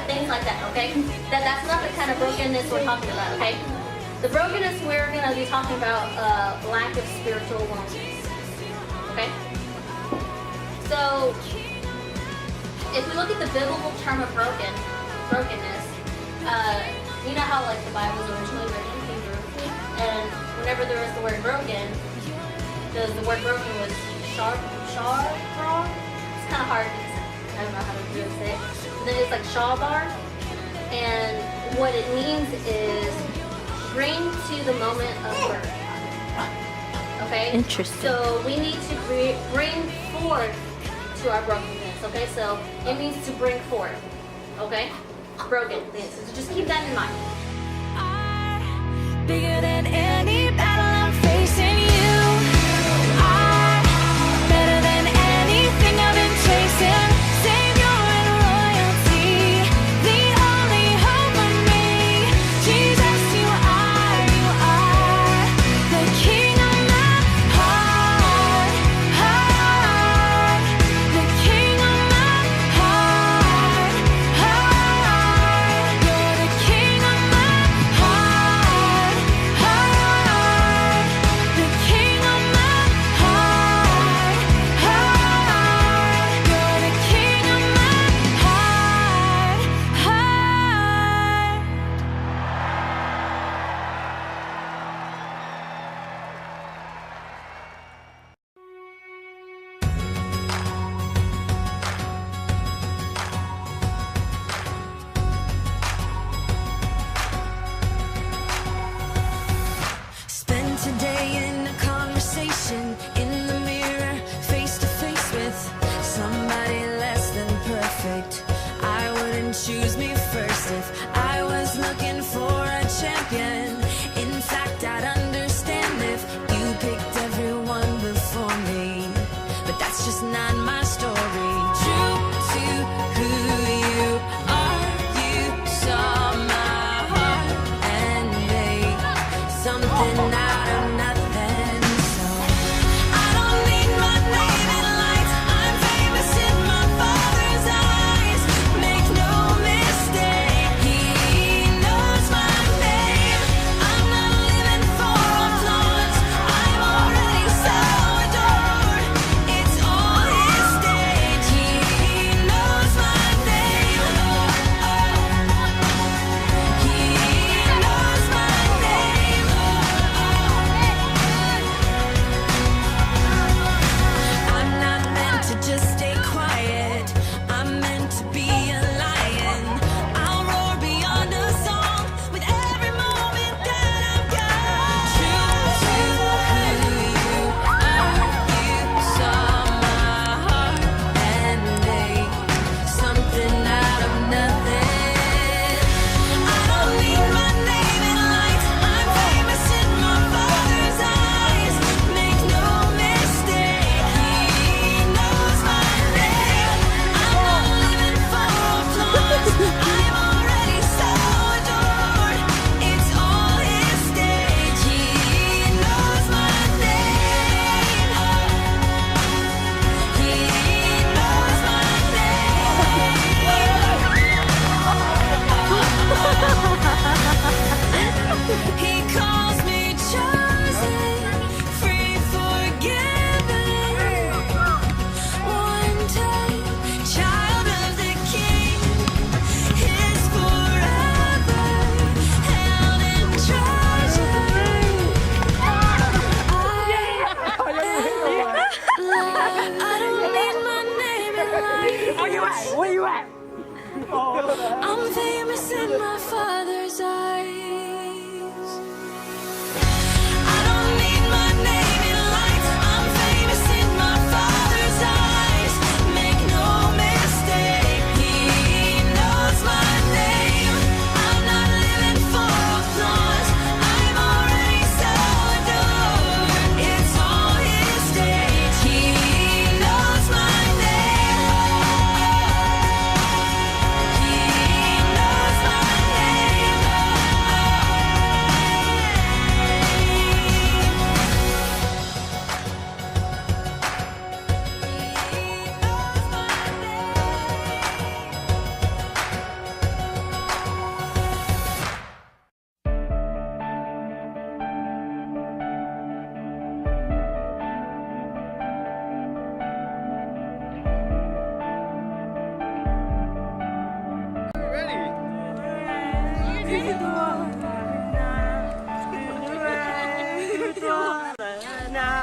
things like that, okay? That's not the kind of brokenness we're talking about, okay? The brokenness we're going to be talking about lack of spiritual wellness, okay? So, if we look at the biblical term of brokenness, you know how like the Bible was originally written in Hebrew, and whenever there was the word broken, the word broken was shar. It's kind of hard to say. I don't know how to really say it. But then it's like shabar, and what it means is bring to the moment of birth. Okay? Interesting. So we need to bring forth to our brokenness. Okay? So it means to bring forth. Okay? Broken things. So just keep that in mind. Bigger than any battle I'm facing, you are better than anything I've been chasing. Savior and royalty, the only hope of me. Jesus, you are the King of my heart, the King of my heart, you're the King of my heart, the King of my heart, you're the King of my heart. Spend today in a conversation in the mirror, face to face with somebody less than perfect. I wouldn't choose me first if I was looking for a champion. In fact, I'd understand if you picked everyone before me, but that's just not my story. True to who you are, you saw my heart and made something out of nothing. So I don't need my name in lights. I'm famous in my Father's eyes. Make no mistake, He knows my name.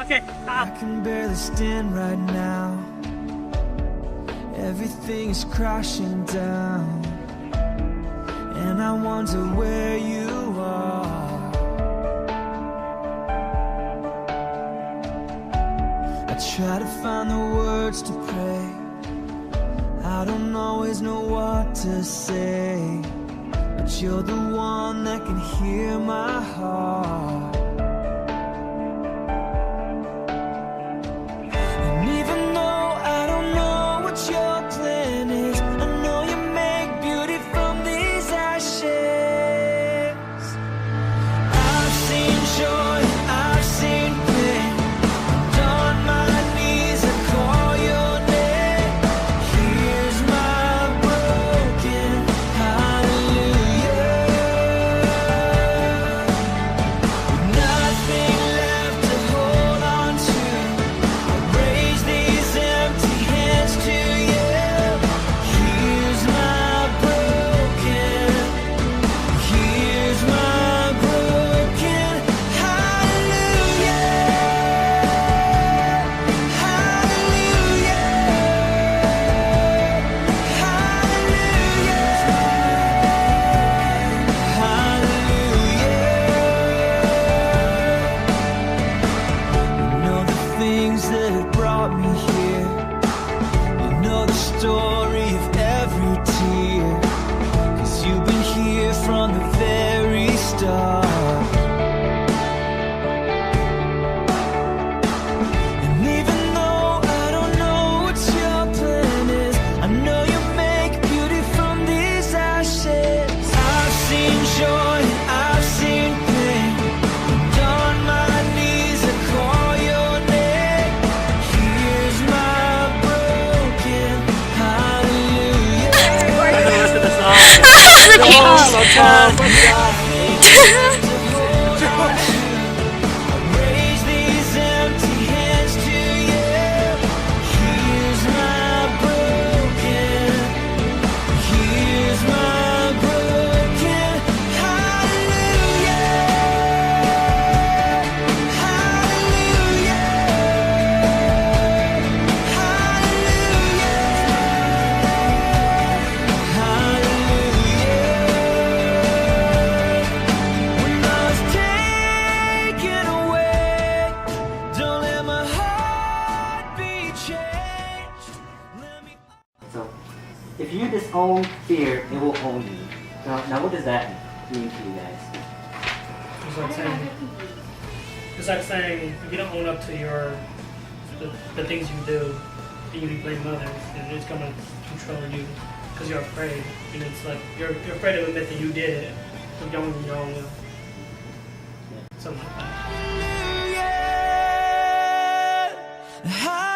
Okay, I can barely stand right now. Everything is crashing down, and I wonder where you are. I try to find the words to pray. I don't always know what to say, but you're the one that can hear my heart. Story of every tear, 'cause you've been here from the very start. And even though I don't know what your plan is, I know you make beauty from these ashes. I've seen joy, I've seen pain, and on my knees I call your name. Here's my broken raise these empty hands to you. Here's my broken, here's my broken hallelujah, hallelujah, hallelujah, hallelujah. When I was taken away, don't let my heart be changed. Let me. So, if you disown fear, it will own you. Now what does that mean to you guys? It's like saying if you don't own up to the things you do, and you blame others, then it's gonna control you because you're afraid. And it's like you're afraid to admit that you did it. You're going your own will. Something like that. Hallelujah.